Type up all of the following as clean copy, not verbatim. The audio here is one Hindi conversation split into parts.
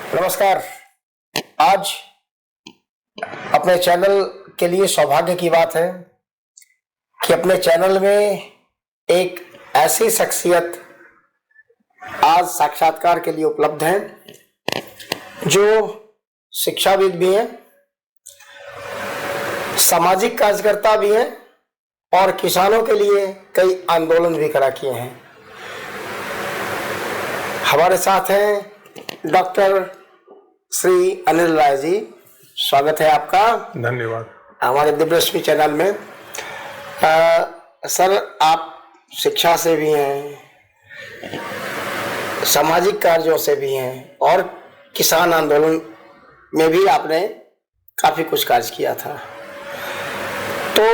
नमस्कार। आज अपने चैनल के लिए सौभाग्य की बात है कि अपने चैनल में एक ऐसी शख्सियत आज साक्षात्कार के लिए उपलब्ध है जो शिक्षाविद भी हैं, सामाजिक कार्यकर्ता भी हैं और किसानों के लिए कई आंदोलन भी खड़ा किए हैं। हमारे साथ हैं डॉक्टर श्री अनिल राय जी। स्वागत है आपका। धन्यवाद। हमारे दिव्यरश्मि चैनल में। सर, आप शिक्षा से भी हैं, सामाजिक कार्यों से भी हैं और किसान आंदोलन में भी आपने काफी कुछ कार्य किया था। तो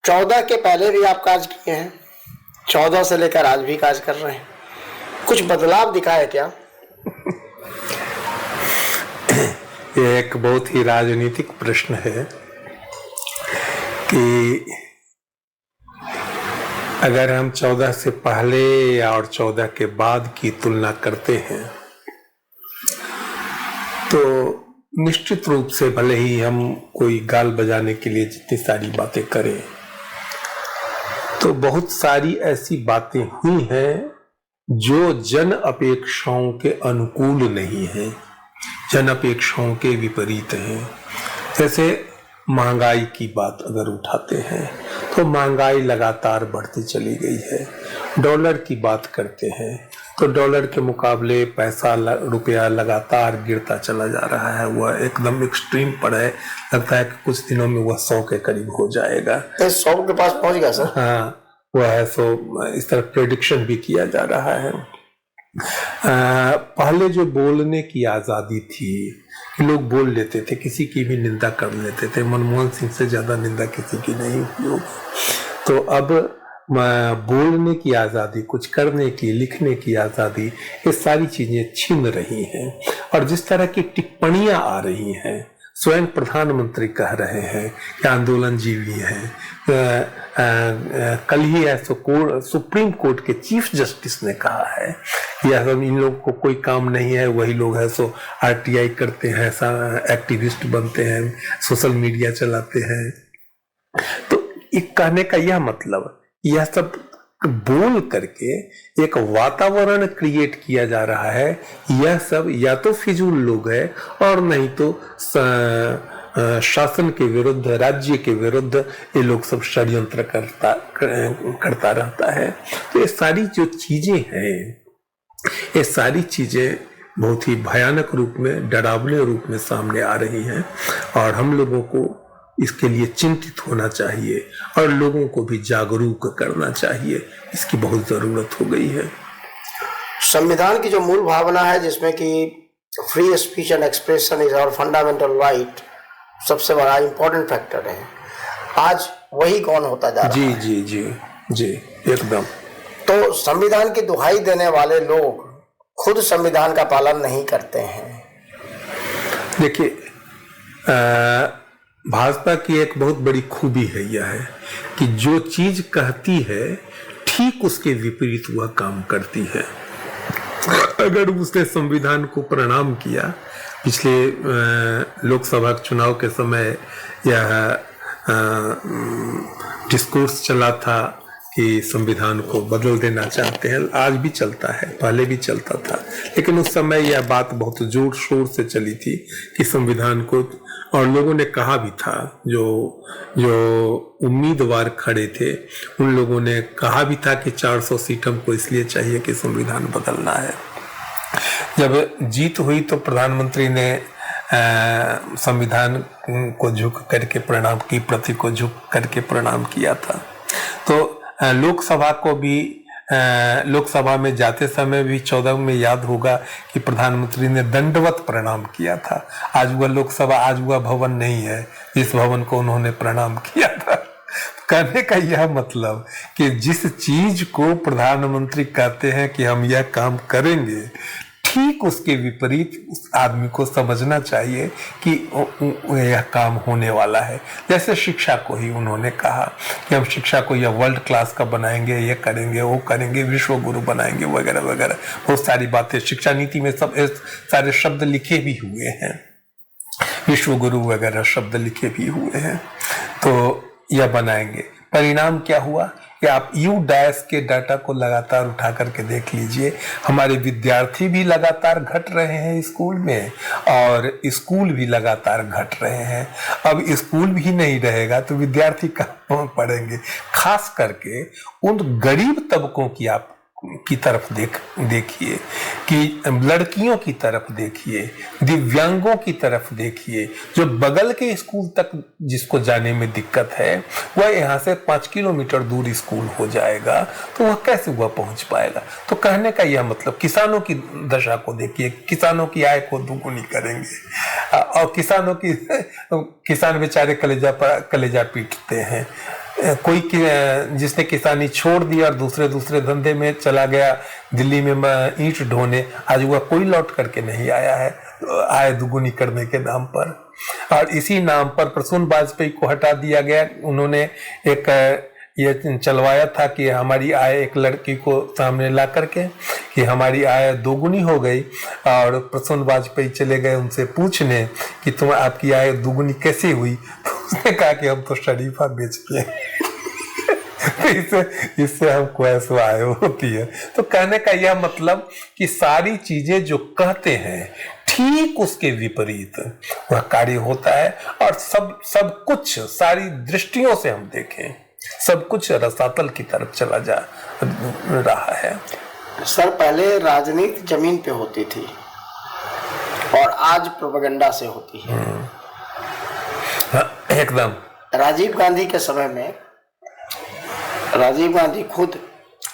14 के पहले भी आप कार्य किए हैं, 14 से लेकर आज भी कार्य कर रहे हैं। कुछ बदलाव दिखा है क्या? ये एक बहुत ही राजनीतिक प्रश्न है कि अगर हम 14 से पहले और 14 के बाद की तुलना करते हैं तो निश्चित रूप से भले ही हम कोई गाल बजाने के लिए जितनी सारी बातें करें तो बहुत सारी ऐसी बातें हुई हैं जो जन अपेक्षाओं के अनुकूल नहीं है, जन अपेक्षाओं के विपरीत हैं। जैसे महंगाई की बात अगर उठाते हैं तो महंगाई लगातार बढ़ती चली गई है। डॉलर की बात करते हैं तो डॉलर के मुकाबले पैसा रुपया लगातार गिरता चला जा रहा है। वह एकदम एक्सट्रीम पर है। लगता है कि कुछ दिनों में वह 100 के करीब हो जाएगा। 100 के पास पहुंच गया सर। हाँ, वह है। सो इस तरह प्रेडिक्शन भी किया जा रहा है। पहले जो बोलने की आजादी थी कि लोग बोल लेते थे, किसी की भी निंदा कर लेते थे। मनमोहन सिंह से ज्यादा निंदा किसी की नहीं हुई। तो अब बोलने की आजादी, कुछ करने की, लिखने की आजादी, ये सारी चीजें छीन रही हैं। और जिस तरह की टिप्पणियां आ रही हैं, स्वयं प्रधानमंत्री कह रहे हैं कि आंदोलन जीवी है। कल ही सुप्रीम कोर्ट के चीफ जस्टिस ने कहा है या सब इन लोगों को कोई काम नहीं है, वही लोग है सो आरटीआई करते हैं, एक्टिविस्ट बनते हैं, सोशल मीडिया चलाते हैं। तो एक कहने का यह मतलब, यह सब बोल करके एक वातावरण क्रिएट किया जा रहा है। यह सब या तो फिजूल लोग है और नहीं तो शासन के विरुद्ध, राज्य के विरुद्ध ये लोग सब षड्यंत्र करता रहता है। तो ये सारी जो चीजें हैं, ये सारी चीजें बहुत ही भयानक रूप में, डरावने रूप में सामने आ रही हैं और हम लोगों को इसके लिए चिंतित होना चाहिए और लोगों को भी जागरूक करना चाहिए। इसकी बहुत जरूरत हो गई है। संविधान की जो मूल भावना है जिसमें कि free speech and expression is our fundamental right, सबसे बड़ा इंपॉर्टेंट फैक्टर है, आज वही कौन होता जा रहा जी है। जी जी जी एकदम। तो संविधान की दुहाई देने वाले लोग खुद संविधान का पालन नहीं करते हैं। देखिए, भाजपा की एक बहुत बड़ी खूबी है, यह है कि जो चीज कहती है ठीक उसके विपरीत वह काम करती है। अगर उसने संविधान को प्रणाम किया, पिछले लोकसभा चुनाव के समय यह डिस्कोर्स चला था कि संविधान को बदल देना चाहते हैं, आज भी चलता है, पहले भी चलता था, लेकिन उस समय यह बात बहुत जोर शोर से चली थी कि संविधान को, और लोगों ने कहा भी था, जो उम्मीदवार खड़े थे उन लोगों ने कहा भी था कि 400 सीट हमको इसलिए चाहिए कि संविधान बदलना है। जब जीत हुई तो प्रधानमंत्री ने संविधान को झुक करके प्रणाम की, प्रति को झुक करके प्रणाम किया था। तो लोकसभा को भी, लोकसभा में जाते समय भी 14 में याद होगा कि प्रधानमंत्री ने दंडवत प्रणाम किया था। आज वह लोकसभा, आज वह भवन नहीं है जिस भवन को उन्होंने प्रणाम किया था। कहने का यह मतलब कि जिस चीज को प्रधानमंत्री कहते हैं कि हम यह काम करेंगे, ठीक उसके विपरीत उस आदमी को समझना चाहिए कि यह काम होने वाला है। जैसे शिक्षा को ही उन्होंने कहा कि हम शिक्षा को यह वर्ल्ड क्लास का बनाएंगे, ये करेंगे, वो करेंगे, विश्व गुरु बनाएंगे, वगैरह वगैरह, बहुत सारी बातें शिक्षा नीति में सब सारे शब्द लिखे भी हुए हैं, विश्व गुरु वगैरह शब्द लिखे भी हुए हैं। तो यह बनाएंगे। परिणाम क्या हुआ कि आप U-डैश के डाटा को लगातार उठा करके देख लीजिए, हमारे विद्यार्थी भी लगातार घट रहे हैं स्कूल में और स्कूल भी लगातार घट रहे हैं। अब स्कूल भी नहीं रहेगा तो विद्यार्थी कहाँ पढ़ेंगे? खास करके उन गरीब तबकों की तरफ देखिए, कि लड़कियों की तरफ देखिए, दिव्यांगों की तरफ देखिए, जो बगल के स्कूल तक जिसको जाने में दिक्कत है वह यहाँ से 5 किलोमीटर दूर स्कूल हो जाएगा, तो वह कैसे वह पहुंच पाएगा? तो कहने का यह मतलब, किसानों की दशा को देखिए, किसानों की आय को दुगुनी करेंगे और किसान बेचारे कलेजा पीटते हैं। कोई जिसने किसानी छोड़ दी और दूसरे धंधे में चला गया, दिल्ली में ईंट ढोने, आज वह कोई लौट करके नहीं आया है आय दुगुनी करने के नाम पर। और इसी नाम पर प्रसून वाजपेयी को हटा दिया गया। उन्होंने एक ये चलवाया था कि हमारी आय, एक लड़की को सामने ला करके कि हमारी आय दोगुनी हो गई, और प्रसून वाजपेयी चले गए उनसे पूछने कि तुम आपकी आय दोगुनी कैसे हुई? तो उसने कहा कि हम तो शरीफा बेचते हैं। इससे हमको ऐसा आय होती है। तो कहने का यह मतलब कि सारी चीजें जो कहते हैं ठीक उसके विपरीत वह कार्य होता है। और सब कुछ सारी दृष्टियों से हम देखें, सब कुछ रसातल की तरफ चला जा रहा है। सर, पहले राजनीति जमीन पे होती थी और आज प्रोपेगेंडा से होती है। एकदम। राजीव गांधी के समय में राजीव गांधी खुद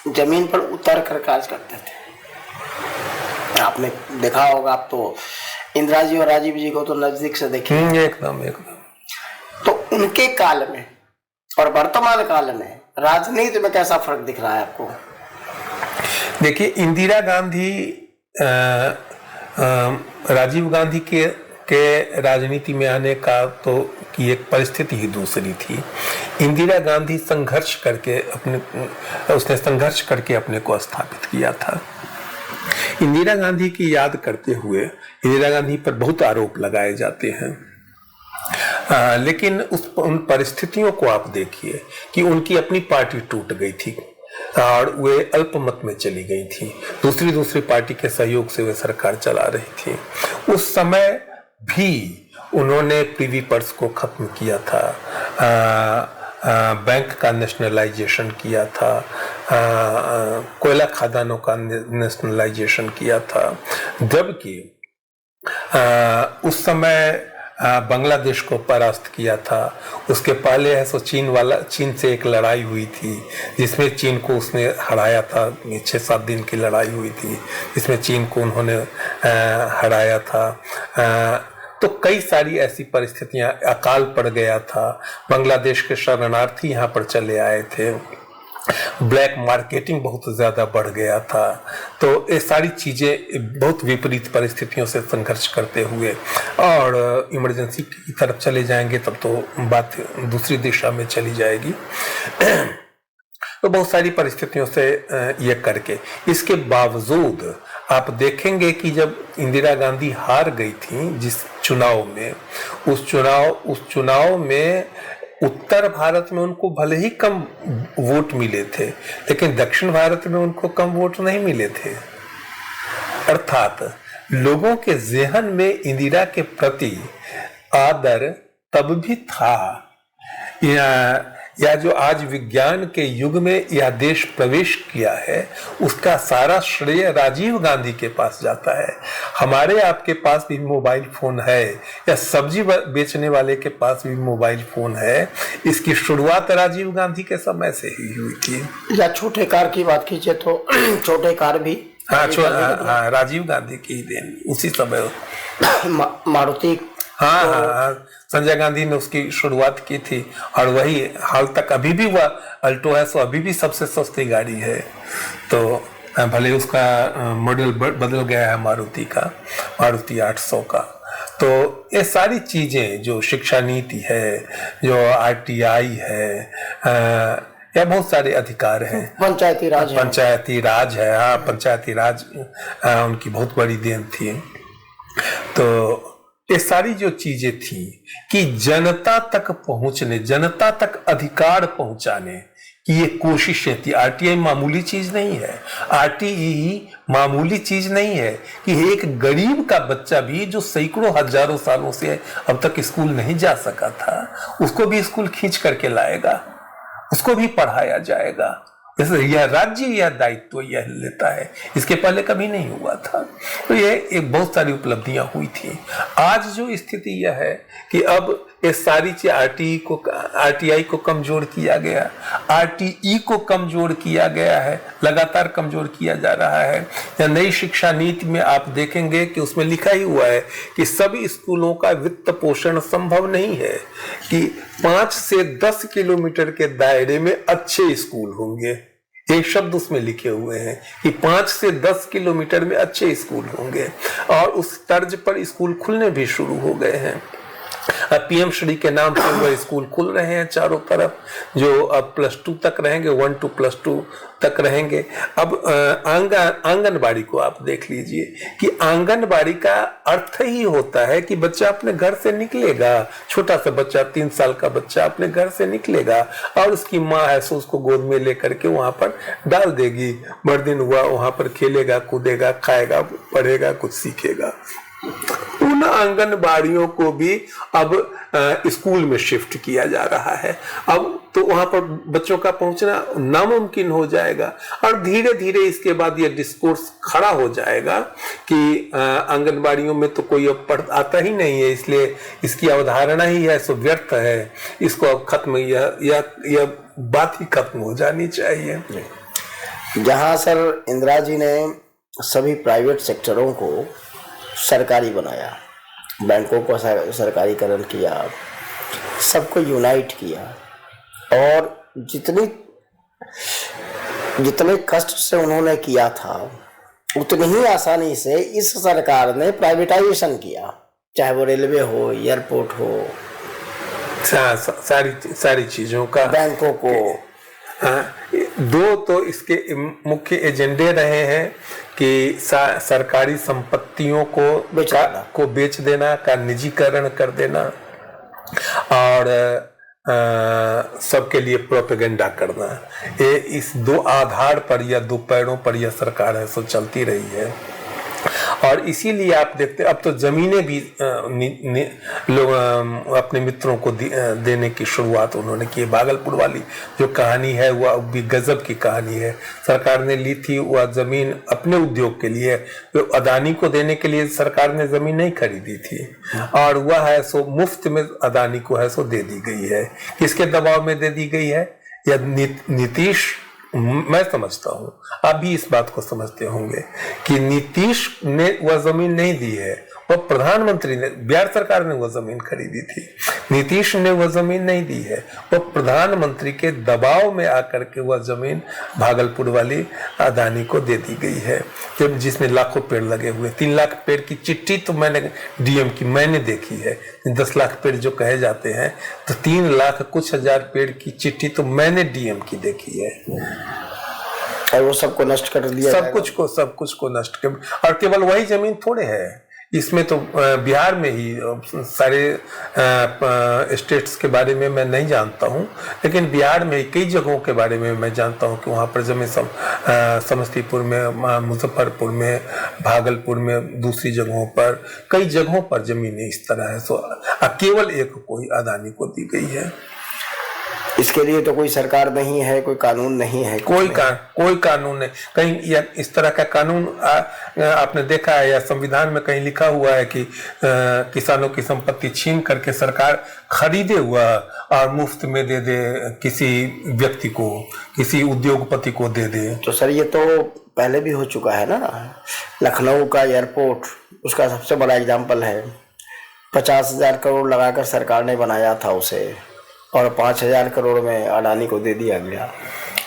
जमीन पर उतर कर कार्य करते थे। आपने देखा होगा, आप तो इंदिरा जी और राजीव जी को तो नजदीक से देखे। एकदम। तो उनके काल में और वर्तमान काल में राजनीति में कैसा फर्क दिख रहा है आपको? देखिए, इंदिरा गांधी राजीव गांधी के राजनीति में आने का तो की एक परिस्थिति ही दूसरी थी। इंदिरा गांधी उसने संघर्ष करके अपने को स्थापित किया था। इंदिरा गांधी की याद करते हुए इंदिरा गांधी पर बहुत आरोप लगाए जाते हैं, लेकिन उन परिस्थितियों को आप देखिए कि उनकी अपनी पार्टी टूट गई थी और वे अल्पमत में चली गई थी। दूसरी पार्टी के सहयोग से वे सरकार चला रही थी। उस समय भी उन्होंने प्रीवी पर्स को खत्म किया था, बैंक का नेशनलाइजेशन किया था, कोयला खदानों का नेशनलाइजेशन किया था। जबकि उस समय बांग्लादेश को परास्त किया था। उसके पहले है सो चीन से एक लड़ाई हुई थी जिसमें चीन को उसने हराया था। 6-7 दिन की लड़ाई हुई थी जिसमें चीन को उन्होंने हराया था। तो कई सारी ऐसी परिस्थितियां, अकाल पड़ गया था, बांग्लादेश के शरणार्थी यहाँ पर चले आए थे, ब्लैक मार्केटिंग बहुत ज्यादा बढ़ गया था। तो ये सारी चीजें बहुत विपरीत परिस्थितियों से संघर्ष करते हुए और इमरजेंसी की तरफ चले जाएंगे तब तो बात दूसरी दिशा में चली जाएगी। तो बहुत सारी परिस्थितियों से ये करके, इसके बावजूद आप देखेंगे कि जब इंदिरा गांधी हार गई थी जिस चुनाव में, उस चुनाव में उत्तर भारत में उनको भले ही कम वोट मिले थे, लेकिन दक्षिण भारत में उनको कम वोट नहीं मिले थे। अर्थात लोगों के ज़हन में इंदिरा के प्रति आदर तब भी था, या जो आज विज्ञान के युग में यह देश प्रवेश किया है उसका सारा श्रेय राजीव गांधी के पास जाता है। हमारे आपके पास भी मोबाइल फोन है, या सब्जी बेचने वाले के पास भी मोबाइल फोन है, इसकी शुरुआत राजीव गांधी के समय से ही हुई थी। या छोटे कार की बात कीजिए तो छोटे कार भी राजीव गांधी की ही देन, उसी समय मारुति। हाँ, संजय गांधी ने उसकी शुरुआत की थी और वही हाल तक अभी भी वह अल्टो है, सो अभी भी सबसे सस्ती गाड़ी है। तो भले उसका मॉडल बदल गया है मारुति का, मारुति 800 का। तो ये सारी चीजें जो शिक्षा नीति है, जो RTI है, या बहुत सारे अधिकार हैं, पंचायती राज है, हाँ पंचायती राज उनकी बहुत बड़ी देन थी। तो ये सारी जो चीजें थी कि जनता तक पहुंचने, जनता तक अधिकार पहुंचाने की ये कोशिशें थी। RTI मामूली चीज नहीं है, RTI मामूली चीज नहीं है कि एक गरीब का बच्चा भी जो सैकड़ों हजारों सालों से अब तक स्कूल नहीं जा सका था, उसको भी स्कूल खींच करके लाएगा, उसको भी पढ़ाया जाएगा। यह राज्य यह दायित्व यह लेता है, इसके पहले कभी नहीं हुआ था। तो ये एक बहुत सारी उपलब्धियां हुई थी। आज जो स्थिति यह है कि अब ये सारी चीज RTI को कमजोर किया गया, RTE को कमजोर किया गया है, लगातार कमजोर किया जा रहा है। या नई शिक्षा नीति में आप देखेंगे कि उसमें लिखा ही हुआ है कि सभी स्कूलों का वित्त पोषण संभव नहीं है, कि 5 से 10 किलोमीटर के दायरे में अच्छे स्कूल होंगे। एक शब्द उसमें लिखे हुए हैं कि 5 से 10 किलोमीटर में अच्छे स्कूल होंगे, और उस तर्ज पर स्कूल खुलने भी शुरू हो गए हैं। अब PM श्री के नाम से वह स्कूल खुल रहे हैं चारों तरफ, जो अब +2 तक रहेंगे, 1 to +2 तक रहेंगे। अब आंगनबाड़ी को आप देख लीजिए कि आंगनबाड़ी का अर्थ ही होता है कि बच्चा अपने घर से निकलेगा, छोटा सा बच्चा 3 साल का बच्चा अपने घर से निकलेगा और उसकी माँ है सो उसको गोद में लेकर के वहां पर डाल देगी। बड़ दिन हुआ वहां पर खेलेगा, कूदेगा, खाएगा, पढ़ेगा, कुछ सीखेगा। उन आंगनबाड़ियों को भी अब स्कूल में शिफ्ट किया जा रहा है। अब तो वहां पर बच्चों का पहुंचना नामुमकिन हो जाएगा, और धीरे धीरे इसके बाद ये डिस्कोर्स खड़ा हो जाएगा कि आंगनबाड़ियों में तो कोई अब पढ़ आता ही नहीं है, इसलिए इसकी अवधारणा ही है सो व्यर्थ है, इसको अब खत्म, यह बात ही खत्म हो जानी चाहिए। जहां सर इंदिरा जी ने सभी प्राइवेट सेक्टरों को सरकारी बनाया, बैंकों को सरकारीकरण किया, सबको यूनाइट किया, और जितने कष्ट से उन्होंने किया था उतनी ही आसानी से इस सरकार ने प्राइवेटाइजेशन किया, चाहे वो रेलवे हो, एयरपोर्ट हो, सारी चीजों का, बैंकों को। दो तो इसके मुख्य एजेंडे रहे हैं कि सरकारी संपत्तियों को बेच देना, का निजीकरण कर देना, और सबके लिए प्रोपेगेंडा करना। ये इस 2 आधार पर या 2 पैरों पर यह सरकार है सो चलती रही है। और इसीलिए आप देखते अब तो जमीनें भी लोग अपने मित्रों को देने की शुरुआत उन्होंने की। भागलपुर वाली जो कहानी है वह भी गजब की कहानी है। सरकार ने ली थी वह जमीन अपने उद्योग के लिए, तो अदानी को देने के लिए सरकार ने जमीन नहीं खरीदी थी, और वह है सो मुफ्त में अदानी को है सो दे दी गई है। किसके दबाव में दे दी गई है? या नीतीश, मैं समझता हूं आप भी इस बात को समझते होंगे कि नीतीश ने वह जमीन नहीं दी है, वह प्रधानमंत्री ने, बिहार सरकार ने वह जमीन खरीदी थी। नीतीश ने वह जमीन नहीं दी है, वह प्रधानमंत्री के दबाव में आकर के वह जमीन भागलपुर वाली अदानी को दे दी गई है, जब जिसमें लाखों पेड़ लगे हुए। 3 लाख पेड़ की चिट्ठी तो मैंने डीएम की मैंने देखी है। 10 लाख पेड़ जो कहे जाते हैं, तो 3 लाख कुछ हजार पेड़ की चिट्ठी तो मैंने डीएम की देखी है। और वो सबको नष्ट कर दिया, सब कुछ को नष्ट कर, और केवल वही जमीन थोड़े है, इसमें तो बिहार में ही सारे स्टेट्स के बारे में मैं नहीं जानता हूं, लेकिन बिहार में कई जगहों के बारे में मैं जानता हूं कि वहां पर जमीन समस्तीपुर में, मुजफ्फरपुर में, भागलपुर में, दूसरी जगहों पर, कई जगहों पर जमीनें इस तरह है। सो केवल एक कोई अदानी को दी गई है। इसके लिए तो कोई सरकार नहीं है, कोई कानून नहीं है, कोई कानून नहीं। कहीं या इस तरह का कानून आपने देखा है या संविधान में कहीं लिखा हुआ है कि किसानों की संपत्ति छीन करके सरकार खरीदे हुआ और मुफ्त में दे दे किसी व्यक्ति को, किसी उद्योगपति को दे दे? तो सर ये तो पहले भी हो चुका है ना। लखनऊ का एयरपोर्ट उसका सबसे बड़ा एग्जाम्पल है। 50,000 करोड़ लगाकर सरकार ने बनाया था उसे, और 5,000 करोड़ में अडानी को दे दिया गया।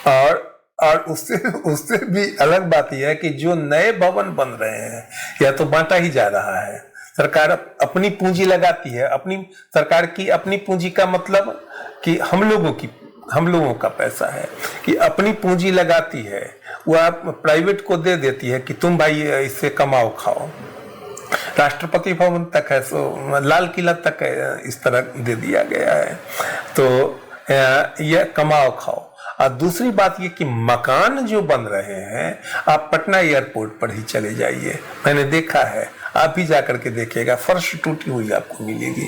और और उससे उससे भी अलग बात यह है कि जो नए भवन बन रहे हैं या तो बांटा ही जा रहा है। सरकार अपनी पूंजी लगाती है, अपनी सरकार की अपनी पूंजी का मतलब कि हम लोगों का पैसा है कि अपनी पूंजी लगाती है, वह प्राइवेट को दे देती है कि तुम भाई इससे कमाओ खाओ। राष्ट्रपति भवन तक है, सो लाल किला तक है, इस तरह दे दिया गया है। तो यह कमाओ खाओ। और दूसरी बात ये कि मकान जो बन रहे हैं, आप पटना एयरपोर्ट पर ही चले जाइए, मैंने देखा है, आप भी जाकर के देखिएगा, फर्श टूटी हुई आपको मिलेगी।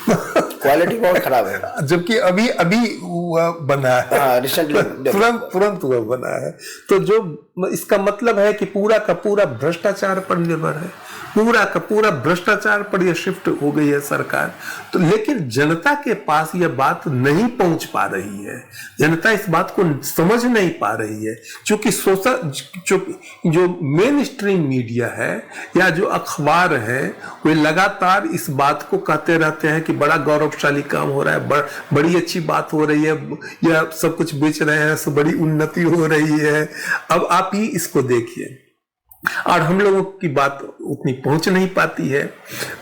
क्वालिटी बहुत खराब है। जबकि अभी वह बना है, तुरंत वह बना है। तो जो इसका मतलब है कि पूरा का पूरा भ्रष्टाचार पर निर्भर है, पूरा का पूरा भ्रष्टाचार पर यह शिफ्ट हो गई है सरकार। तो लेकिन जनता के पास यह बात नहीं पहुंच पा रही है, जनता इस बात को समझ नहीं पा रही है, क्योंकि जो मेन स्ट्रीम मीडिया है या जो अखबार है, वे लगातार इस बात को कहते रहते हैं कि बड़ा गौरवशाली काम हो रहा है, बड़ी अच्छी बात हो रही है, या सब कुछ बेच रहे हैं, सब बड़ी उन्नति हो रही है। अब आप ही इसको देखिए, और हम लोगों की बात उतनी पहुंच नहीं पाती है।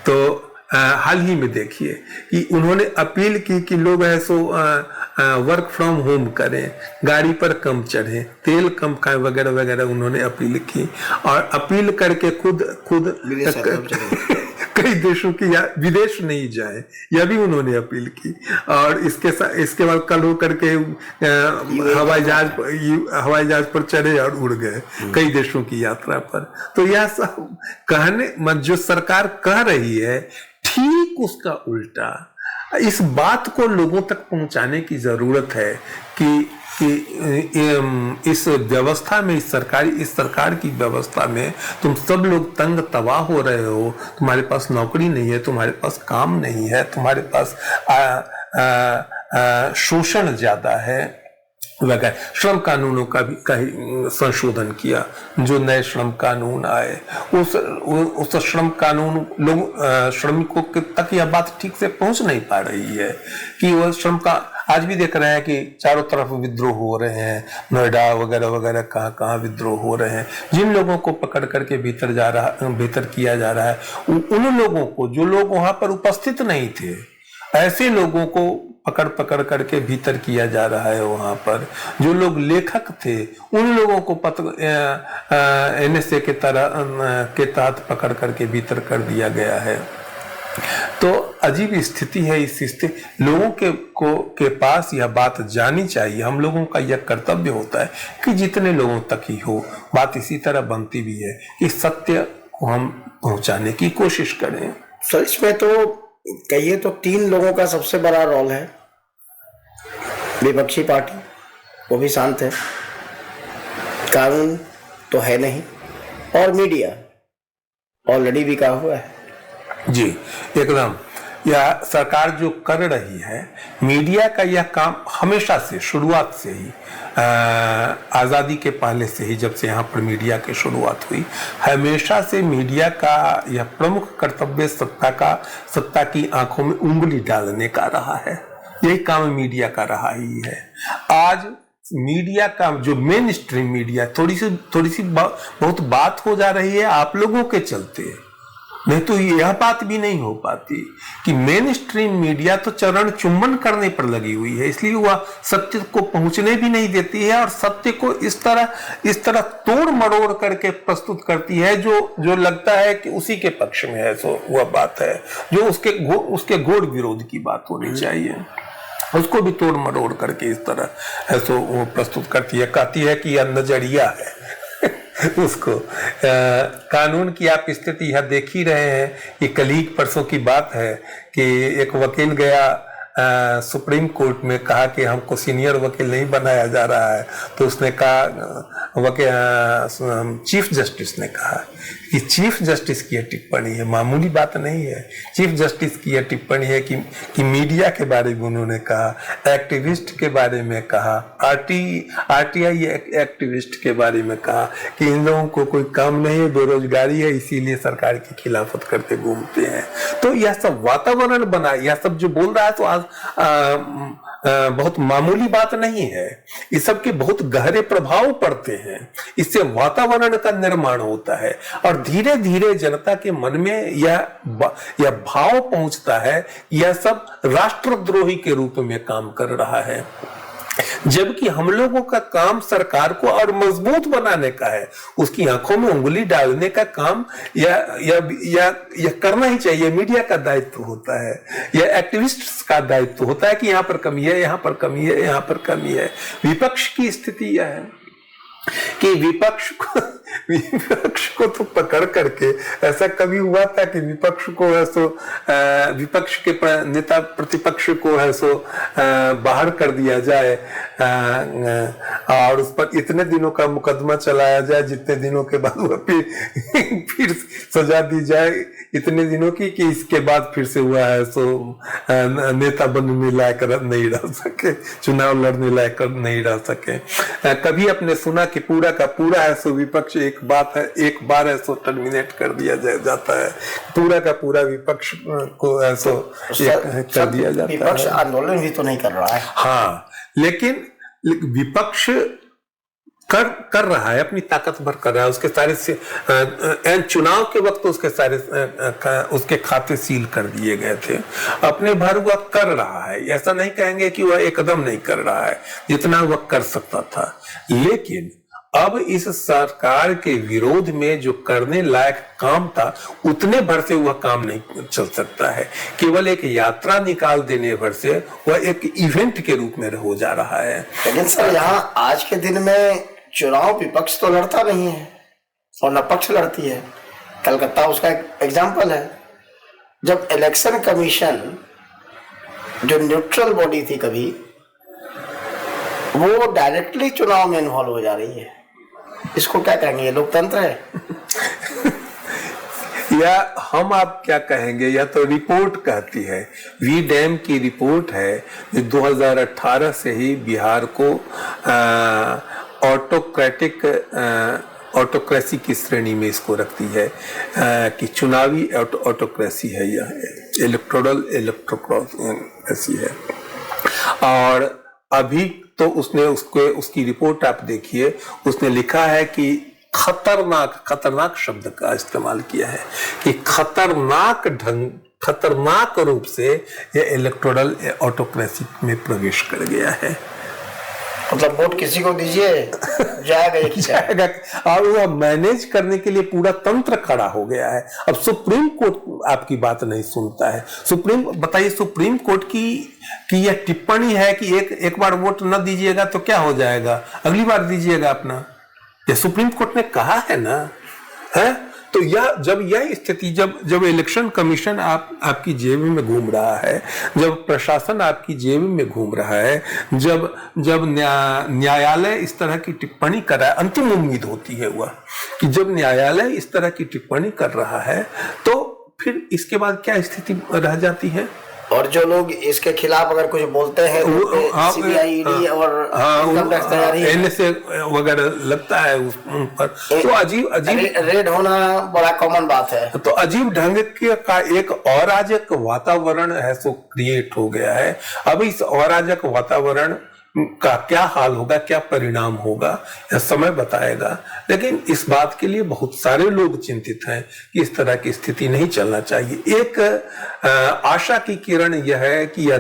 तो हाल ही में देखिए कि उन्होंने अपील की कि लोग ऐसो वर्क फ्रॉम होम करें, गाड़ी पर कम चढ़ें, तेल कम खाएं, वगैरह वगैरह उन्होंने अपील की। और अपील करके खुद कई देशों की या विदेश नहीं जाए, यह भी उन्होंने अपील की। और इसके बाद कल होकर के हवाई जहाज पर चढ़े और उड़ गए कई देशों की यात्रा पर। तो यह सब कहने जो सरकार कह रही है, ठीक उसका उल्टा इस बात को लोगों तक पहुंचाने की जरूरत है कि इस व्यवस्था में, इस सरकार की व्यवस्था में तुम सब लोग तंग तबाह हो रहे हो, तुम्हारे पास नौकरी नहीं है, तुम्हारे पास काम नहीं है, तुम्हारे पास शोषण ज्यादा है वगैरह। श्रम कानूनों का भी संशोधन किया, जो नए श्रम कानून आए, उस श्रम कानून श्रमिकों तक यह बात ठीक से पहुंच नहीं पा रही है कि वह श्रम का, आज भी देख रहे हैं कि चारों तरफ विद्रोह हो रहे हैं, नोएडा वगैरह वगैरह कहाँ विद्रोह हो रहे हैं। जिन लोगों को पकड़ करके भीतर किया जा रहा है, उन लोगों को, जो लोग वहां पर उपस्थित नहीं थे, ऐसे लोगों को पकड़ करके भीतर किया जा रहा है। वहां पर जो लोग लेखक थे, उन लोगों को NSA के तहत पकड़ करके भीतर कर दिया गया है। तो अजीब स्थिति है। इस स्थिति लोगों के पास यह बात जानी चाहिए। हम लोगों का यह कर्तव्य होता है कि जितने लोगों तक ही हो, बात इसी तरह बनती भी है कि सत्य को हम पहुंचाने की कोशिश करें। सर, इसमें तो कहिए तो 3 लोगों का सबसे बड़ा रोल है। विपक्षी पार्टी, वो भी शांत है, कानून तो है नहीं, और मीडिया ऑलरेडी बिका हुआ है। जी, एकदम। यह सरकार जो कर रही है, मीडिया का यह काम हमेशा से, शुरुआत से ही, आज़ादी के पहले से ही, जब से यहाँ पर मीडिया की शुरुआत हुई, हमेशा से मीडिया का यह प्रमुख कर्तव्य सत्ता की आंखों में उंगली डालने का रहा है। यही काम मीडिया का रहा ही है। आज मीडिया का जो मेन स्ट्रीम मीडिया, थोड़ी सी बहुत बात हो जा रही है आप लोगों के चलते, नहीं तो यह बात भी नहीं हो पाती कि मेन स्ट्रीम मीडिया तो चरण चुम्बन करने पर लगी हुई है, इसलिए वह सत्य को पहुंचने भी नहीं देती है और सत्य को इस तरह तोड़ मरोड़ करके प्रस्तुत करती है जो लगता है कि उसी के पक्ष में है। सो वह बात है जो उसके घोर विरोध की बात होनी चाहिए, उसको भी तोड़ मरोड़ करके इस तरह है सो वो प्रस्तुत करती है, कहती है कि यह नजरिया है। उसको कानून की आप स्थिति यह देख ही रहे हैं कि कल ही परसों की बात है कि एक वकील गया सुप्रीम कोर्ट में, कहा कि हमको सीनियर वकील नहीं बनाया जा रहा है। तो उसने कहा, चीफ जस्टिस ने कहा कि चीफ जस्टिस की यह टिप्पणी है, मामूली बात नहीं है। चीफ जस्टिस की यह टिप्पणी है कि मीडिया के बारे में उन्होंने कहा, एक्टिविस्ट के बारे में कहा, RTI एक्टिविस्ट के बारे में कहा कि इन लोगों को कोई काम नहीं है, बेरोजगारी है, इसीलिए सरकार की खिलाफत करते घूमते हैं। तो यह सब वातावरण बना, यह सब जो बोल रहा है, तो आज बहुत मामूली बात नहीं है। इस सब के बहुत गहरे प्रभाव पड़ते हैं। इससे वातावरण का निर्माण होता है और धीरे धीरे जनता के मन में यह भाव पहुंचता है, यह सब राष्ट्रद्रोही के रूप में काम कर रहा है। जबकि हम लोगों का काम सरकार को और मजबूत बनाने का है, उसकी आंखों में उंगली डालने का काम या करना ही चाहिए। मीडिया का दायित्व होता है, या एक्टिविस्ट्स का दायित्व होता है कि यहाँ पर कमी है, यहाँ पर कमी है, यहाँ पर कमी है। विपक्ष की स्थिति यह है कि विपक्ष को तो पकड़ करके, ऐसा कभी हुआ था कि विपक्ष को है सो विपक्ष के नेता प्रतिपक्ष को है सो बाहर कर दिया जाए और उस पर इतने दिनों का मुकदमा चलाया जाए जितने दिनों के बाद वह फिर सजा दी जाए इतने दिनों की कि इसके बाद फिर से हुआ है सो नेता बनने लायक नहीं रह सके, चुनाव लड़ने लायक नहीं रह सके। कभी आपने सुना कि पूरा का पूरा है सो विपक्ष एक बार है सो टर्मिनेट कर दिया जाता है, पूरा का पूरा विपक्ष को ऐसो कर दिया जाता है। विपक्ष आंदोलन भी तो नहीं कर रहा है। हाँ, लेकिन विपक्ष कर रहा है, अपनी ताकत भर कर रहा है। उसके सारे चुनाव के वक्त उसके खाते सील कर दिए गए थे। अपने भर वह कर रहा है, ऐसा नहीं कहेंगे कि वह एकदम नहीं कर रहा है, जितना वह कर सकता था। लेकिन अब इस सरकार के विरोध में जो करने लायक काम था, उतने भर से वह काम नहीं चल सकता है। केवल एक यात्रा निकाल देने भर से वह एक इवेंट के रूप में हो जा रहा है। लेकिन सर, यहाँ आज के दिन में चुनाव विपक्ष तो लड़ता नहीं है और न पक्ष लड़ती है। कलकत्ता उसका एक एग्जाम्पल है। जब इलेक्शन कमीशन जो न्यूट्रल बॉडी थी कभी, वो डायरेक्टली चुनाव में इन्वॉल्व हो जा रही है। इसको क्या कहेंगे, लोकतंत्र है? या हम आप क्या कहेंगे, या तो रिपोर्ट कहती है। वी डैम की रिपोर्ट है जो 2018 से ही बिहार को ऑटोक्रेसी की श्रेणी में इसको रखती है कि चुनावी ऑटोक्रेसी है, यह इलेक्ट्रोक्रेसी है। और अभी तो उसकी रिपोर्ट आप देखिए, उसने लिखा है कि खतरनाक शब्द का इस्तेमाल किया है कि खतरनाक रूप से यह इलेक्टोरल ऑटोक्रेसी में प्रवेश कर गया है। मतलब वोट किसी को दीजिए जाएगा और वह मैनेज करने के लिए पूरा तंत्र खड़ा हो गया है। अब सुप्रीम कोर्ट आपकी बात नहीं सुनता है। बताइए, सुप्रीम कोर्ट की यह टिप्पणी है कि एक बार वोट न दीजिएगा तो क्या हो जाएगा, अगली बार दीजिएगा अपना। यह सुप्रीम कोर्ट ने कहा है ना, है? तो यह स्थिति जब इलेक्शन कमीशन आपकी जेब में घूम रहा है, जब प्रशासन आपकी जेब में घूम रहा है, जब न्यायालय इस तरह की टिप्पणी कर रहा है, अंतिम उम्मीद होती है वह कि जब न्यायालय इस तरह की टिप्पणी कर रहा है तो फिर इसके बाद क्या स्थिति रह जाती है। और जो लोग इसके खिलाफ अगर कुछ बोलते हैं तो सीबीआई, ईडी और इनकम टैक्स तैयारी एनएसए वगैरह लगता है उस पर। तो अजीब रेड होना बड़ा कॉमन बात है। तो अजीब ढंग का एक अराजक वातावरण है सो क्रिएट हो गया है। अब इस अराजक वातावरण का क्या हाल होगा, क्या परिणाम होगा, यह समय बताएगा। लेकिन इस बात के लिए बहुत सारे लोग चिंतित हैं कि इस तरह की स्थिति नहीं चलना चाहिए। एक आशा की किरण यह है कि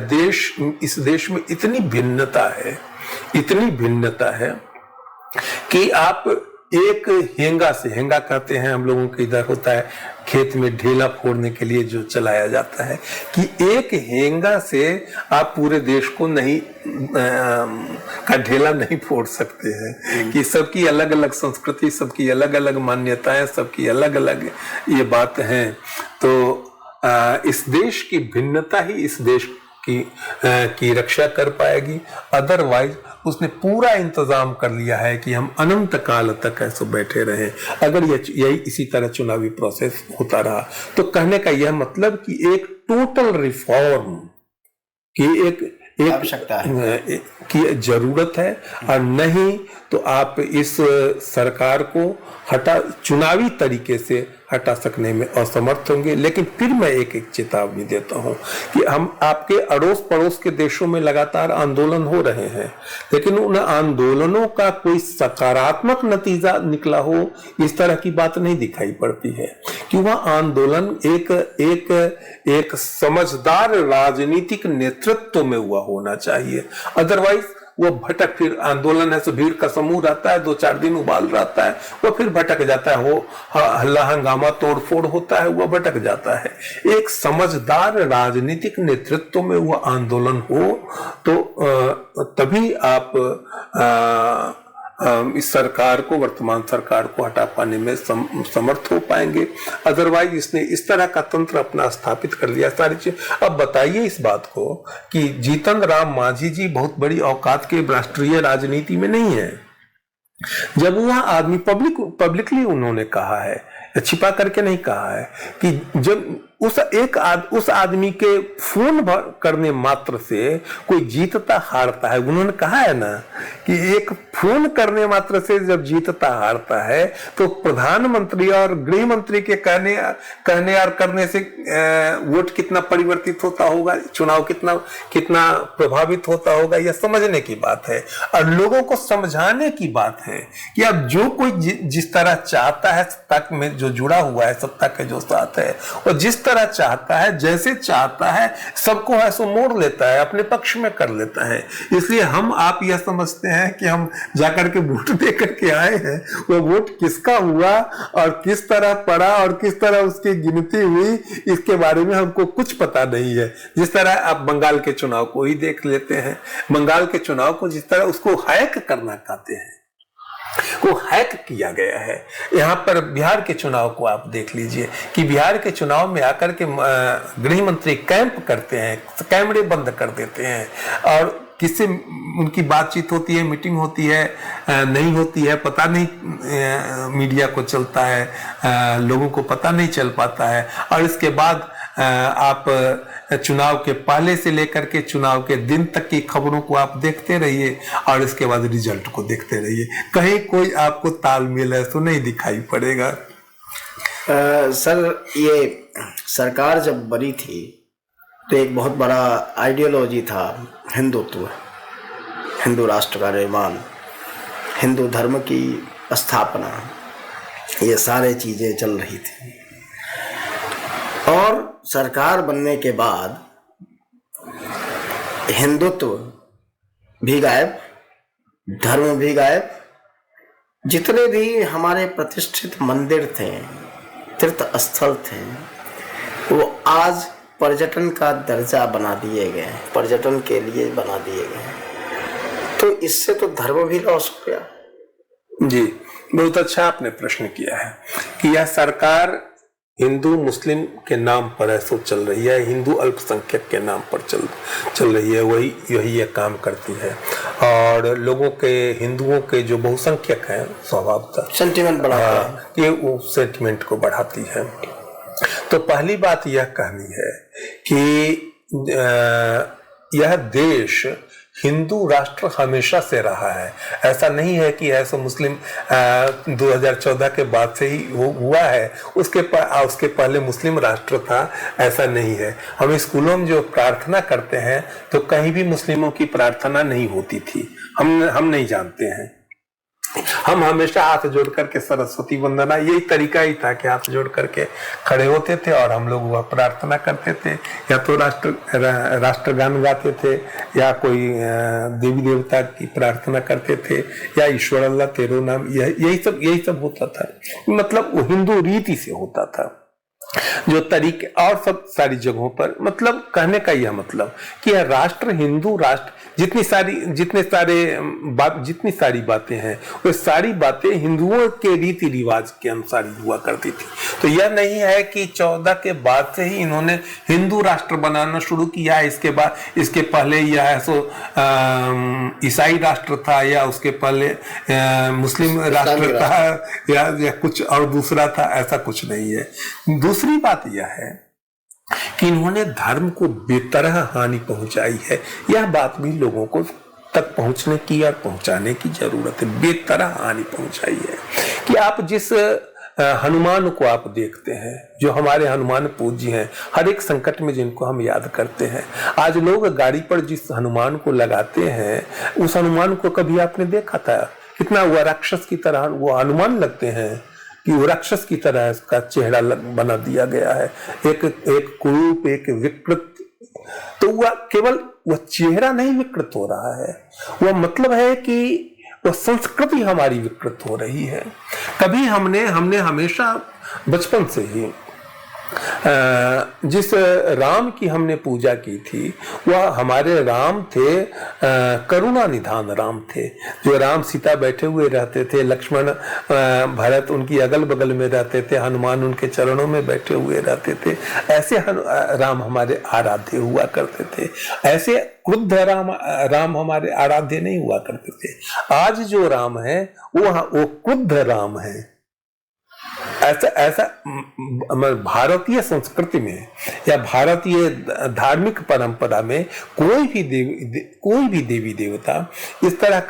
इस देश में इतनी भिन्नता है कि आप एक हेंगा कहते हैं हम लोगों के इधर होता है, खेत में ढेला फोड़ने के लिए जो चलाया जाता है, कि एक हेंगा से आप पूरे देश को का ढेला नहीं फोड़ सकते हैं। कि सबकी अलग अलग संस्कृति, सबकी अलग अलग मान्यताएं, सबकी अलग अलग ये बात हैं। तो इस देश की भिन्नता ही इस देश की रक्षा कर पाएगी। अदरवाइज उसने पूरा इंतजाम कर लिया है कि हम अनंत काल तक ऐसे बैठे रहें। अगर यही इसी तरह चुनावी प्रोसेस होता रहा तो कहने का यह मतलब कि एक टोटल रिफॉर्म की एक आवश्यकता है, की जरूरत है। और नहीं तो आप इस सरकार को चुनावी तरीके से हटा सकने में असमर्थ होंगे। लेकिन फिर मैं एक चेतावनी देता हूं कि हम आपके अड़ोस पड़ोस के देशों में लगातार आंदोलन हो रहे हैं, लेकिन उन आंदोलनों का कोई सकारात्मक नतीजा निकला हो, इस तरह की बात नहीं दिखाई पड़ती है। कि वह आंदोलन एक समझदार राजनीतिक नेतृत्व में हुआ होना चाहिए। अदरवाइज वो भटक, फिर आंदोलन है तो भीड़ का समूह रहता है, 2-4 दिन उबाल रहता है, वो फिर भटक जाता है, वो हल्ला हंगामा तोड़ फोड़ होता है, वो भटक जाता है। एक समझदार राजनीतिक नेतृत्व में वो आंदोलन हो तो तभी आप इस सरकार को, वर्तमान सरकार को हटा पाने में समर्थ हो पाएंगे। अदरवाइज इसने इस तरह का तंत्र अपना स्थापित कर लिया सारी चीज। अब बताइए इस बात को कि जीतन राम मांझी जी बहुत बड़ी औकात के राष्ट्रीय राजनीति में नहीं है। जब वह आदमी पब्लिकली उन्होंने कहा है, छिपा करके नहीं कहा है, कि जब उस आदमी के फोन करने मात्र से कोई जीतता हारता है। उन्होंने कहा है ना कि एक फोन करने मात्र से जब जीतता हारता है तो प्रधानमंत्री और गृह मंत्री के कहने और करने से वोट कितना परिवर्तित होता होगा, चुनाव कितना प्रभावित होता होगा, यह समझने की बात है। और लोगों को समझाने की बात है कि अब जो कोई जिस तरह चाहता है, सत्ता में जो जुड़ा हुआ है, सत्ता के जो साथ है, और जिस तरह चाहता है, जैसे चाहता है, सबको ऐसा मोड़ लेता है, अपने पक्ष में कर लेता है। इसलिए हम आप यह समझते हैं कि हम जाकर के वोट दे करके आए हैं, वो वोट किसका हुआ और किस तरह पड़ा और किस तरह उसकी गिनती हुई, इसके बारे में हमको कुछ पता नहीं है। जिस तरह आप बंगाल के चुनाव को ही देख लेते हैं, बंगाल के चुनाव को जिस तरह उसको हैक करना चाहते हैं, को हैक किया गया है। यहाँ पर बिहार के चुनाव को आप देख लीजिए कि बिहार के चुनाव में आकर के गृह मंत्री कैंप करते हैं, कैमरे बंद कर देते हैं, और किससे उनकी बातचीत होती है, मीटिंग होती है, नहीं होती है, पता नहीं, मीडिया को चलता है, लोगों को पता नहीं चल पाता है। और इसके बाद आप चुनाव के पहले से लेकर के चुनाव के दिन तक की खबरों को आप देखते रहिए और इसके बाद रिजल्ट को देखते रहिए, कहीं कोई आपको तालमेल है तो नहीं दिखाई पड़ेगा। सर, ये सरकार जब बनी थी तो एक बहुत बड़ा आइडियोलॉजी था हिंदुत्व, हिंदू राष्ट्र का निर्माण, हिंदू धर्म की स्थापना, ये सारे चीजें चल रही थी। और सरकार बनने के बाद हिंदुत्व भी गायब, धर्म भी गायब, जितने भी हमारे प्रतिष्ठित मंदिर थे, तीर्थ स्थल थे, वो आज पर्यटन का दर्जा बना दिए गए, पर्यटन के लिए बना दिए गए। तो इससे तो धर्म भी लॉस हो गया। जी, बहुत अच्छा आपने प्रश्न किया है कि यह सरकार हिंदू मुस्लिम के नाम पर ऐसा चल रही है, हिंदू अल्पसंख्यक के नाम पर चल रही है, यही ये काम करती है। और लोगों के, हिंदुओं के जो बहुसंख्यक हैं, स्वभावतः सेंटिमेंट बढ़ाती है, ये वो सेंटिमेंट को बढ़ाती है। तो पहली बात यह कहनी है कि यह देश हिंदू राष्ट्र हमेशा से रहा है। ऐसा नहीं है कि ऐसा मुस्लिम 2014 के बाद से ही हुआ है, उसके पहले मुस्लिम राष्ट्र था, ऐसा नहीं है। हम स्कूलों में जो प्रार्थना करते हैं तो कहीं भी मुस्लिमों की प्रार्थना नहीं होती थी, हम नहीं जानते हैं। हम हमेशा हाथ जोड़ करके सरस्वती वंदना, यही तरीका ही था कि हाथ जोड़ करके खड़े होते थे और हम लोग वह प्रार्थना करते थे, या तो राष्ट्रगान गाते थे, या कोई देवी देवता की प्रार्थना करते थे, या ईश्वर अल्लाह तेरो नाम, यही सब होता था। मतलब वो हिंदू रीति से होता था, जो तरीके और सब सारी जगहों पर, मतलब कहने का यह मतलब कि यह राष्ट्र, हिंदू राष्ट्र, जितनी सारी बातें हैं, वो सारी बातें हिंदुओं के रीति रिवाज के अनुसार ही हुआ करती थी। तो यह नहीं है कि 14 के बाद से ही इन्होंने हिंदू राष्ट्र बनाना शुरू किया, इसके पहले यह ईसाई राष्ट्र था, या उसके पहले मुस्लिम राष्ट्र था, या कुछ और दूसरा था, ऐसा कुछ नहीं है। दूसरी बात यह है कि इन्होंने धर्म को बेतरह हानि पहुंचाई है। यह बात भी लोगों को तक पहुंचने की और पहुंचाने की जरूरत है। बेतरह हानि पहुंचाई है कि आप जिस हनुमान को आप देखते हैं, जो हमारे हनुमान पूज्य हैं, हर एक संकट में जिनको हम याद करते हैं। आज लोग गाड़ी पर जिस हनुमान को लगाते हैं, उस हनुमान को कभी आपने देखा था? कितना वो राक्षस की तरह वो हनुमान लगते हैं कि वो राक्षस की तरह उसका चेहरा बना दिया गया है, एक कुरूप, एक विकृत। तो वह केवल वह चेहरा नहीं विकृत हो रहा है, वह मतलब है कि वह संस्कृति हमारी विकृत हो रही है। कभी हमने हमेशा बचपन से ही जिस राम की हमने पूजा की थी, वह हमारे राम थे, करुणा निधान राम थे। जो राम सीता बैठे हुए रहते थे, लक्ष्मण भरत उनकी अगल बगल में रहते थे, हनुमान उनके चरणों में बैठे हुए रहते थे, ऐसे राम हमारे आराध्य हुआ करते थे। ऐसे क्रुद्ध राम हमारे आराध्य नहीं हुआ करते थे। आज जो राम है वो क्रुद्ध राम है। ऐसा भारतीय संस्कृति में या भारतीय धार्मिक परंपरा में कोई भी देवी देवता इस तरह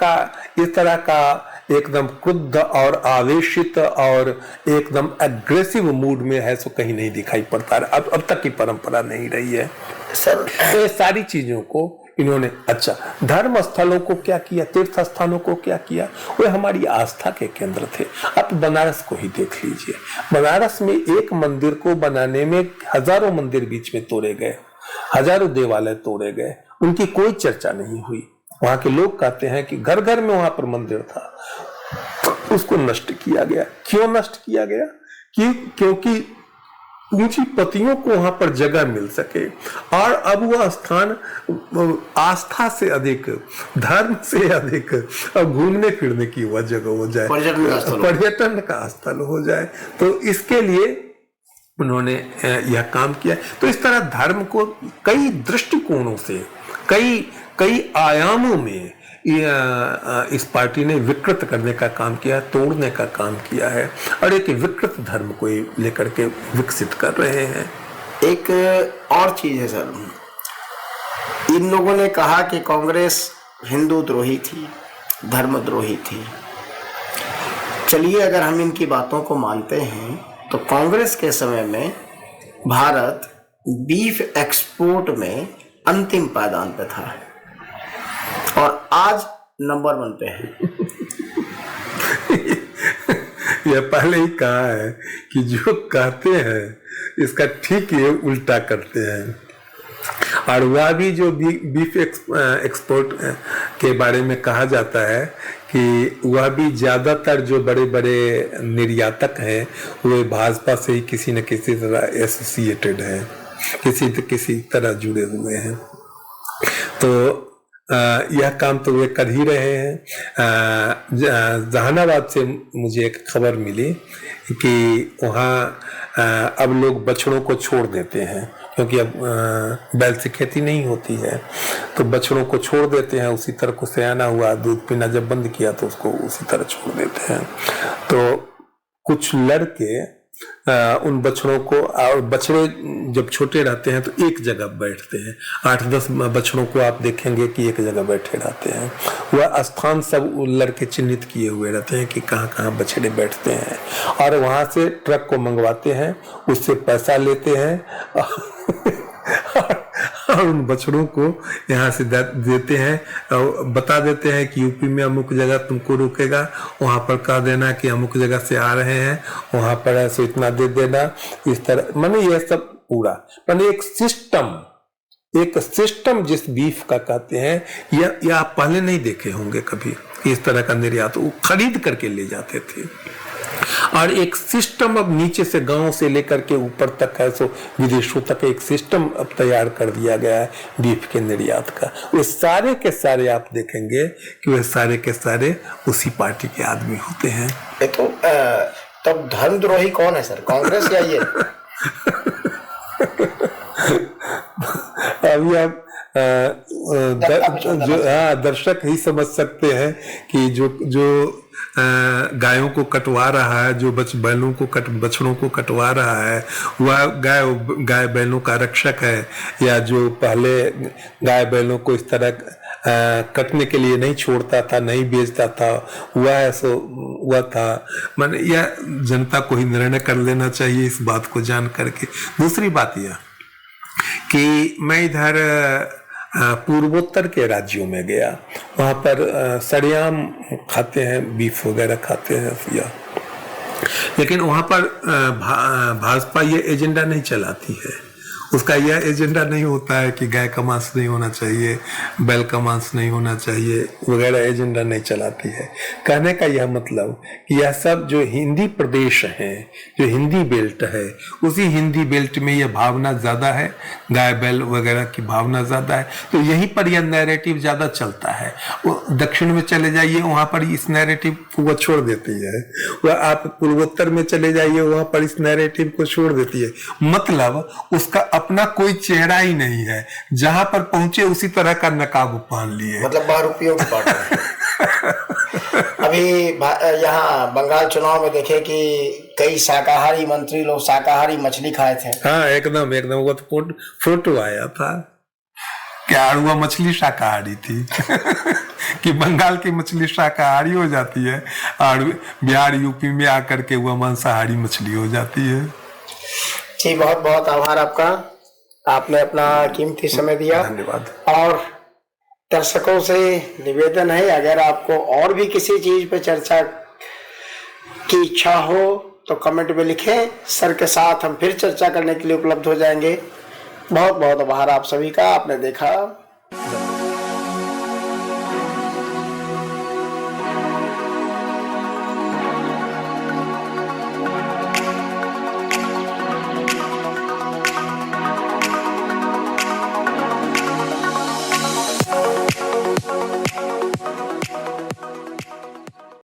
का एकदम क्रुद्ध और आवेशित और एकदम एग्रेसिव मूड में है सो कहीं नहीं दिखाई पड़ता। अब तक की परंपरा नहीं रही है सर। तो ये सारी चीजों को इन्होंने, अच्छा, धर्म स्थलों को क्या किया, तीर्थ स्थानों को क्या किया, वे हमारी आस्था के केंद्र थे। आप बनारस को ही देख लीजिए, बनारस में एक मंदिर को बनाने में हजारों मंदिर बीच में तोड़े गए, हजारों देवालय तोड़े गए, उनकी कोई चर्चा नहीं हुई। वहां के लोग कहते हैं कि घर घर में वहां पर मंदिर था, उसको नष्ट किया गया। क्यों नष्ट किया गया? क्योंकि पूंजीपतियों को वहां पर जगह मिल सके, और अब वह स्थान आस्था से अधिक, धर्म से अधिक अब घूमने फिरने की वह जगह हो जाए, पर्यटन का स्थल हो जाए। तो इसके लिए उन्होंने यह काम किया। तो इस तरह धर्म को कई दृष्टिकोणों से, कई आयामों में इस पार्टी ने विकृत करने का काम किया, तोड़ने का काम किया है, और एक विकृत धर्म को लेकर के विकसित कर रहे हैं। एक और चीज है सर, इन लोगों ने कहा कि कांग्रेस हिंदू द्रोही थी, धर्मद्रोही थी। चलिए, अगर हम इनकी बातों को मानते हैं तो कांग्रेस के समय में भारत बीफ एक्सपोर्ट में अंतिम पायदान पे था और आज नंबर 1 पे है। यह पहले ही कहा है कि जो कहते हैं इसका ठीक ये उल्टा करते हैं। और वह भी जो बीफ एक्सपोर्ट के बारे में कहा जाता है कि वह भी ज्यादातर जो बड़े बड़े निर्यातक हैं वे भाजपा से ही किसी न किसी तरह एसोसिएटेड हैं, किसी तरह जुड़े हुए हैं। तो यह काम तो वे कर ही रहे हैं। जहानाबाद से मुझे एक खबर मिली कि वहाँ अब लोग बछड़ों को छोड़ देते हैं, क्योंकि अब बैल से खेती नहीं होती है, तो बछड़ों को छोड़ देते हैं। उसी तरह को सयाना हुआ, दूध पीना जब बंद किया तो उसको उसी तरह छोड़ देते हैं। तो कुछ लड़के उन बछड़ों को, और बछड़े जब छोटे रहते हैं तो एक जगह बैठते हैं, 8-10 बछड़ों को आप देखेंगे कि एक जगह बैठे रहते हैं। वह स्थान सब लड़के चिन्हित किए हुए रहते हैं कि कहाँ कहाँ बछड़े बैठते हैं, और वहां से ट्रक को मंगवाते हैं, उससे पैसा लेते हैं और उन बछड़ों को यहाँ से देते हैं, और बता देते हैं कि यूपी में अमुक जगह तुमको रुकेगा, वहां पर कह देना कि अमुक जगह से आ रहे हैं, वहां पर ऐसे इतना दे देना। इस तरह माने यह सब पूरा माने एक सिस्टम जिस बीफ का कहते हैं, यह आप पहले नहीं देखे होंगे कभी। इस तरह का निर्यात वो खरीद करके ले जाते थे, और एक सिस्टम अब नीचे से गांव से लेकर के ऊपर तक है, सो विदेशों तक एक सिस्टम अब तैयार कर दिया गया है बीफ के निर्यात का। वो सारे के सारे आप देखेंगे कि वे सारे के सारे उसी पार्टी के आदमी होते हैं। तो तब धर्मद्रोही कौन है सर, कांग्रेस या ये? अभी आप दर्शक ही समझ सकते हैं कि जो गायों को कटवा रहा है, जो बैलों को बछड़ों को कटवा रहा है, वह गाय बैलों का रक्षक है, या जो पहले गाय बैलों को इस तरह कटने के लिए नहीं छोड़ता था, नहीं बेचता था, हुआ है सो हुआ था। माने यह जनता को ही निर्णय कर लेना चाहिए इस बात को जान करके। दूसरी बात यह कि मैं इधर पूर्वोत्तर के राज्यों में गया, वहाँ पर सरेआम खाते हैं, बीफ वगैरह खाते हैं या, लेकिन वहाँ पर भाजपा ये एजेंडा नहीं चलाती है। उसका यह एजेंडा नहीं होता है कि गाय का मांस नहीं होना चाहिए, बैल का मांस नहीं होना चाहिए वगैरह, एजेंडा नहीं चलाती है। कहने का यह मतलब कि यह सब जो हिंदी प्रदेश हैं, जो हिंदी बेल्ट है, उसी हिंदी बेल्ट में यह भावना ज़्यादा है, गाय बैल वगैरह की भावना ज़्यादा है, तो यहीं पर यह नैरेटिव ज़्यादा चलता है। वो दक्षिण में चले जाइए, वहाँ पर इस नैरेटिव को वो छोड़ देती है। वह आप पूर्वोत्तर में चले जाइए, वहाँ पर इस नैरेटिव को छोड़ देती है। मतलब उसका अपना कोई चेहरा ही नहीं है, जहां पर पहुंचे उसी तरह का नकाब पहन लिए, मतलब बहुरूपियों की पार्टी। अभी यहाँ बंगाल चुनाव में देखे कि कई शाकाहारी मंत्री लोग शाकाहारी मछली खाए थे। हाँ एकदम एकदम, वो तो फोटो आया था क्या अड़ुआ मछली शाकाहारी थी कि बंगाल की मछली शाकाहारी हो जाती है और बिहार यूपी में आकर के वह मांसाहारी मछली हो जाती है। जी बहुत बहुत आभार आपका, आपने अपना कीमती समय दिया। धन्यवाद। और दर्शकों से निवेदन है, अगर आपको और भी किसी चीज पे चर्चा की इच्छा हो तो कमेंट में लिखें, सर के साथ हम फिर चर्चा करने के लिए उपलब्ध हो जाएंगे। बहुत बहुत आभार आप सभी का, आपने देखा।